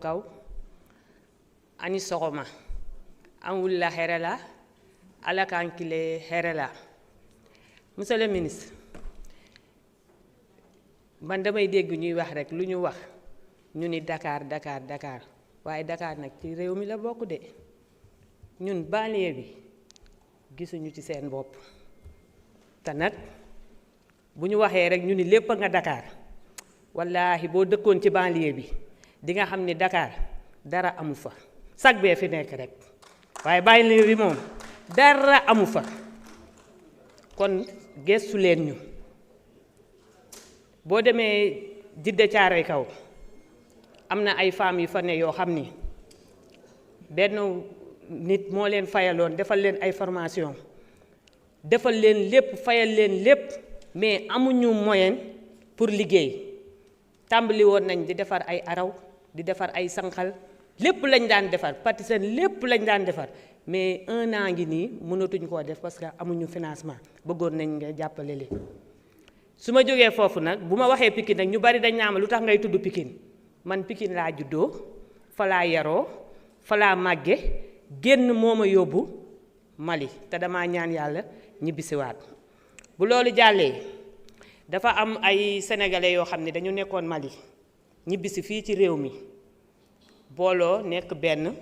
kaw ani sogoma an wulla herela ala kan kile herela. Monsieur le ministre, man damay dégg ñuy wax rek lu ñu wax ñu ni Dakar Dakar Dakar waaye Dakar nag ci réew mi la bokk de ñun banlieue bi gisuñu ci seen bopp te nag bu ñu waxee rek ñu ni lépp nga Dakar wallaahi boo dëkkoon ci banlieue bi di nga xam ni Dakar dara amu fa sag bee fi nekk rek waaye banlieue bi moom dara amu fa kon gestu leen ñu. boo demee Jidda Caaroy Kaw am na ay femmes yu fa ne yoo xam ni benn nit moo leen fayaloon defal leen ay formation defal leen lépp fayal leen lépp mais amuñu moyen pour liggéey tàmbali woon nañ di defar ay araw di defar ay sànqal lépp lañ daan defar pâtisserie lépp lañ daan defar mais 1 an ngi nii mënatuñ koo def parce que amuñu financement bëggoon nañ nga jàppale leen. su ma jógee foofu nag bu ma waxee Pikine nag ñu bari dañ naa ma lu tax ngay tudd Pikine man Pikine laa juddoo fa laa yaroo fa laa màgge génn moo ma yóbbu Mali te damaa ñaan yàlla ñibbisiwaat. bu loolu jàllee dafa am ay sénégalais yoo xam ne dañu nekkoon Mali ñibbisi fii ci réew mi booloo nekk benn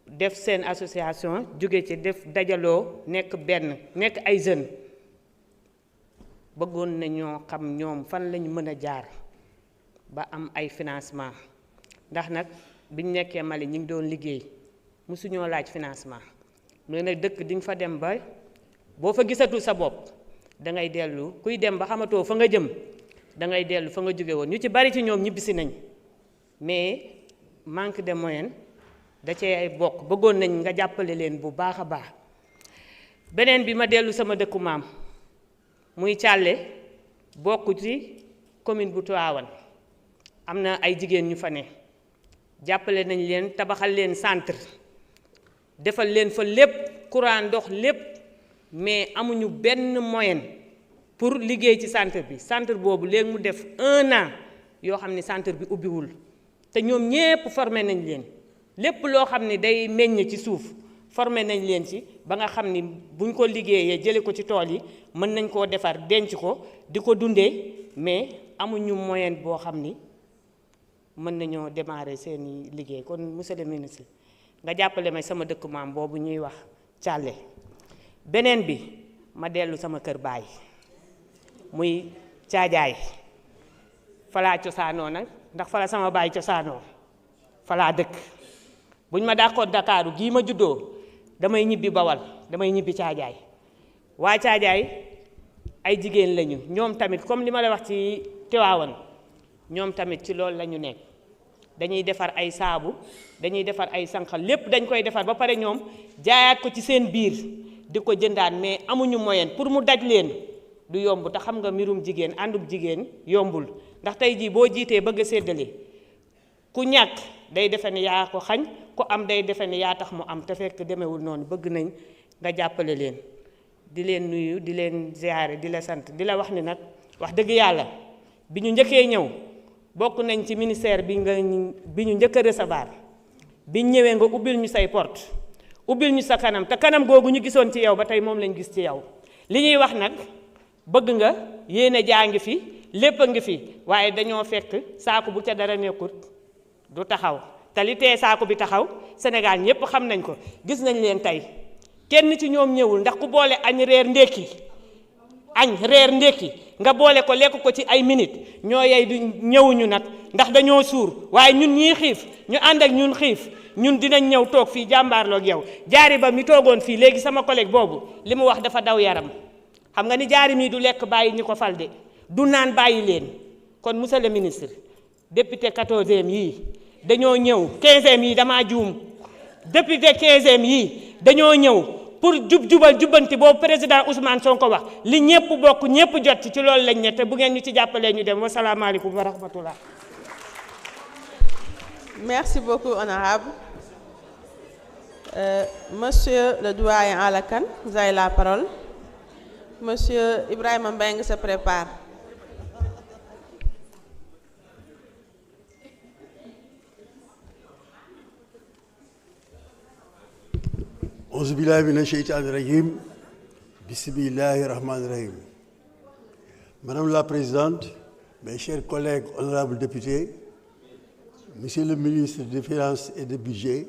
def seen association jóge ci def dajaloo nekk benn nekk ay jeunes. bëggoon nañoo xam ñoom fan lañu mën a jaar ba am ay financement ndax nag biñ nekkee Mali ñu ngi doon liggéey mosuñoo laaj financement mais nag dëkk di nga fa dem ba boo fa gisatul sa bopp dangay dellu kuy dem ba xamatoo fa nga jëm dangay dellu fa nga jóge woon ñu ci bari ci ñoom ñibbisi nañ mais manque de moyen da cee ay bokk bëggoon nañ nga jàppale leen bu baax a baax. beneen bi ma dellu sama dëkku maam muy Càlle bokk ci commune bu Tivaouane am na ay jigéen ñu fa ne jàppale nañ leen tabaxal leen centre defal leen fa lépp courant ndox lépp mais amuñu benn moyen pour liggéey ci centre boobu léegi mu def 1 an yoo xam ne centre bi ubbiwul te ñoom ñépp formé nañ leen lépp loo xam ne day meññ ci suuf formé nañ leen ci ba nga xam ni buñ ko liggéeyee jële ko ci tool yi mën nañ koo defar denc ko di ko dundee mais amuñu moyen boo xam ni mën nañoo démarrer seeni liggéey kon monsieur le ministre nga jàppale may sama dëkk maam boobu ñuy wax Càlle. beneen bi ma dellu sama kër baay muy Caajaay falaa cosaanoo nag ndax fala sama baay cosaanoo falaa dëkk buñ ma dàqoon Dakaaru gii ma juddoo damay ñibbi Bawal damay ñibbi Caajaay waa Caajaay ay jigéen lañu ñoom tamit comme li ma la wax ci Tivaouane ñoom tamit ci loolu la ñu nekk dañuy defar ay saabu dañuy defar ay sànqal lépp dañ koy defar ba pare ñoom jaayaat ko ci seen biir di ko jëndaan mais amuñu moyen pour mu daj leen du yomb te xam nga mbirum jigéen àndub jigéen yombul ndax tey jii boo jiitee bëgg a séddale ku ñàkk day defe ne yaa ko xañ ku am day defe ne yaa tax mu am te fekk demewul noonu bëgg nañ nga jàppale leen di leen nuyu di leen ziyaare di la sant di la wax ni nag wax dëgg yàlla bi ñu njëkkee ñëw bokk nañ ci ministère bi ñu njëkk a recevoir bi ñëwee nga ubbil ñu say porte ubbil ñu sa kanam te kanam googu ñu gisoon ci yow ba tey moom lañ gis ci yow li ñuy wax nag bëgg nga yéene jaa ngi fi lépp a ngi fi waaye dañoo fekk saako bu ca dara nekkut du taxaw te li tee saako bi taxaw Sénégal ñépp xam nañ ko gis nañ leen tey kenn ci ñoom ñëwul ndax ku boole añ reer ndékki nga boole ko lekk ko ci ay minute ñoo yey du ñëwuñu nag ndax dañoo suur waaye ñun ñii xiif ñu ànd ak ñun xiif ñun dinañ ñëw toog fii jàmbaarloog yow jaari ba mi toogoon fii léegi sama collègue boobu li mu wax dafa daw yaram xam nga ni jaari mii du lekk bàyyi ñi ko fal de du naan bàyyi leen kon monsieur le ministre député 14e yii dañoo ñëw 15e yii damaa juum député 15e yii dañoo ñëw pour jubal jubbanti boobu président Ousmane Sonko wax li ñëpp bokk ñëpp jot ci loolu lañ ne te bu ngeen ñu ci jàppalee ñu dem wasalaamaaleykum wa rahmatullah. Merci beaucoup honorable. Monsieur le doyen Alakan, vous avez la parole. Monsieur Ibrahima Mbengue se prépare. Auzu billahi minash shaitanir rajim. Bismillahir rahmanir rahim. Madame la Présidente, mes chers collègues honorables députés, Monsieur le ministre des Finances et des Budgets,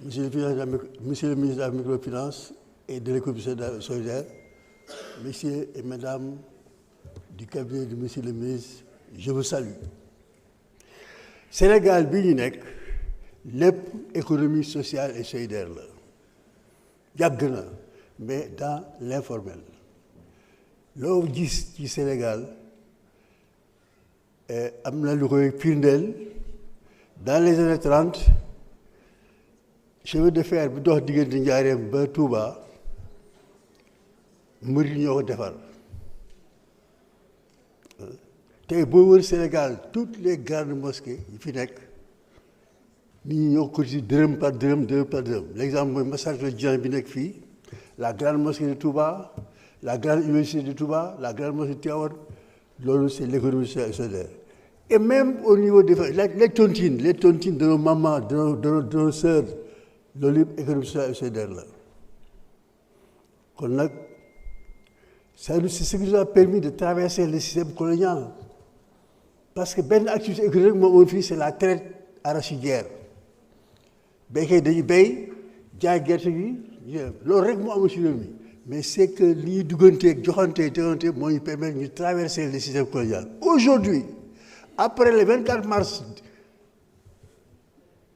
Monsieur le ministre de la Microfinance et de l'économie solidaire, Messieurs et Mesdames du cabinet de Monsieur le ministre, je vous salue. Sénégal bi ñu nekk lépp économie sociale et solidaire la yàgg na mais dans l'informel loo gis ci Sénégal am na lu koy firndeel. Dans les années 30 chemin de fer bi dox diggante Njaaréem ba Touba murid ñoo ko defar tey boo wër Sénégal toutes les grandes mosquées yi fi nekk nit ñi ñoo ko ci dërëm par dërëm l'exemple mooy Massalikul Jinaan bi nekk fii la grande mosquée de Touba la grande université de Touba la grande mosquée de Tivaouane loolu c'est l'économie solidaire. Et même au niveau des les tontines de nos mamans, de nos sœurs, loolu yëpp économie solidaire la kon nag c'est ce qui nous a permis de traverser le système colonial parce que benn activité économique moo amoon fii c'est la traite arachidière béykat yi dañuy béy jaay gerte gi loolu rek moo amoon ci réew mi mais c'est que li ñuy dugganteeg joxante moo ñu permettre ñu traverser le système colonial. Aujourd'hui après le 24 mars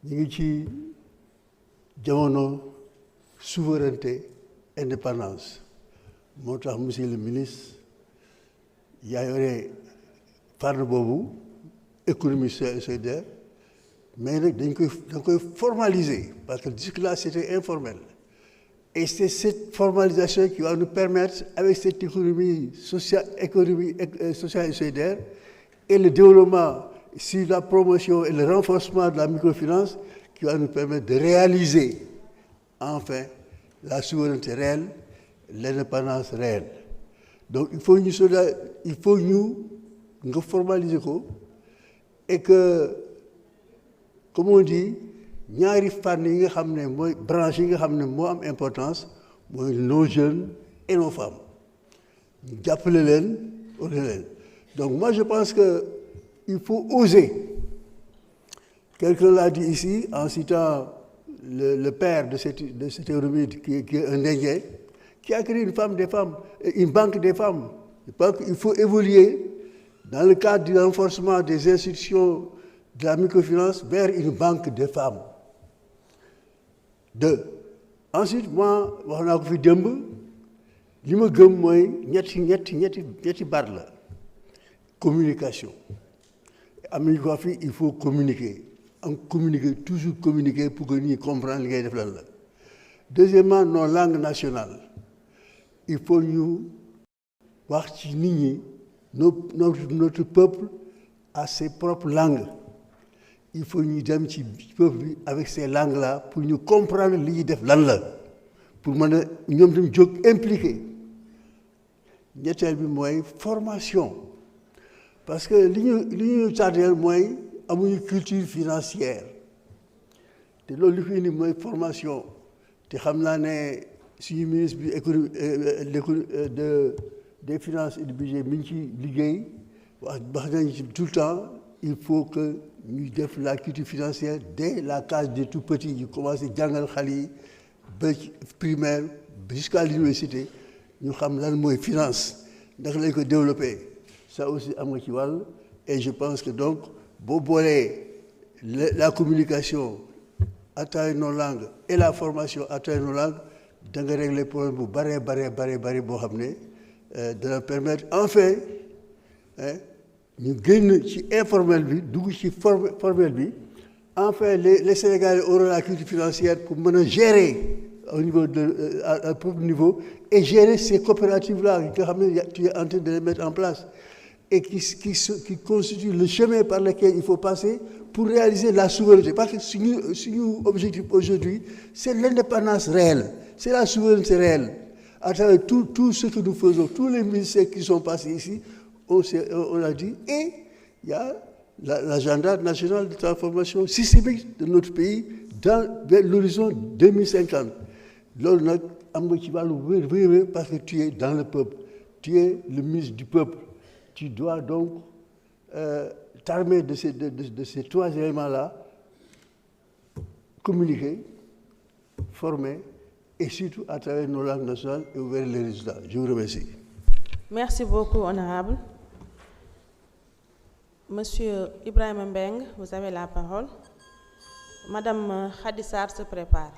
ñu ngi ci jamono souveraineté indépendance moo tax monsieur le ministre yaa yore fànn boobu économie solidaire mais nag dañ koy formaliser parce que jusque-là c'était informel et c'est cette formalisation qui va nous permettre avec cette économie sociale et solidaire et le développement sur la promotion et le renforcement de la microfinance qui va nous permettre de réaliser enfin la souveraineté réelle, l'indépendance réelle. Donc il faut nous formaliser ko et que comme on dit ñaari fànn yi nga xam ne mooy branche yi nga xam ne moo am importance mooy nos jeunes et nos femmes ñu jàppale leen donc moi je pense que il faut oser. Quelqu'un l'a dit ici en citant le père de cette économie qui est un Indien qui a créé une banque des femmes. Je pense qu'il faut évoluer dans le cadre du renforcement des institutions de la microfinance vers une banque des femmes. Ensuite moi wax naa ko fi démb li ma gëm mooy ñetti baat la communication am nañu ko fi il faut communiquer toujours communiquer pour que nit ñi comprendre li ngay def lan la. Deuxièmement nos langues nationales il faut ñu wax ci nit ñi notre peuple a ses propres langues il faut ñu dem ci peuple bi avec ces langues là pour ñu comprendre li ñuy def lan la pour mën a ñoom tam jóg impliqué. Ñetteel bi mooy formation parce que li ñu tardeel mooy amuñu culture financière te loolu li fi indi mooy formation te xam naa ne suñu ministre bi des finances et du budget mi ngi ci liggéey wax nañu ci tout le temps il faut que ñu def la culture financière dès la case des tout petits ñu commencé jàngal xale yi ba primaire jusqu'à l'université ñu xam lan mooy finance ndax lañ ko développer ça aussi am nga ci wàll et je pense que donc boo boolee la communication à travers nos langues et la formation à travers nos langues da nga régler problème bu bare boo xam ne dana permettre enfin ñu génn ci informel bi dugg ci formel bi enfin les Sénégalais auront la culture financière pour mën a gérer au niveau à propre niveau et gérer ces coopératives-là nga xam ne tu es en train de les mettre en place et qui constituent le chemin par lequel il faut passer pour réaliser la souveraineté parce que suñu objectif aujourd'hui c'est l'indépendance réelle c'est la souveraineté réelle à travers tout ce que nous faisons tous les ministères qui sont passés ici on a dit et il y a l'agenda national de transformation systémique de notre pays vers l'horizon 2050 loolu nag am nga ci wàllu wér parce que tu es dans le peuple, tu es le ministre du peuple, tu dois donc t'armer de ces 3 éléments-là, communiquer, former et surtout à travers nos langues nationales et ouvrir les résultats. Je vous remercie. Merci beaucoup, honorable. Monsieur Ibrahima Mbeng, vous avez la parole. Madame Khady Sarr se prépare.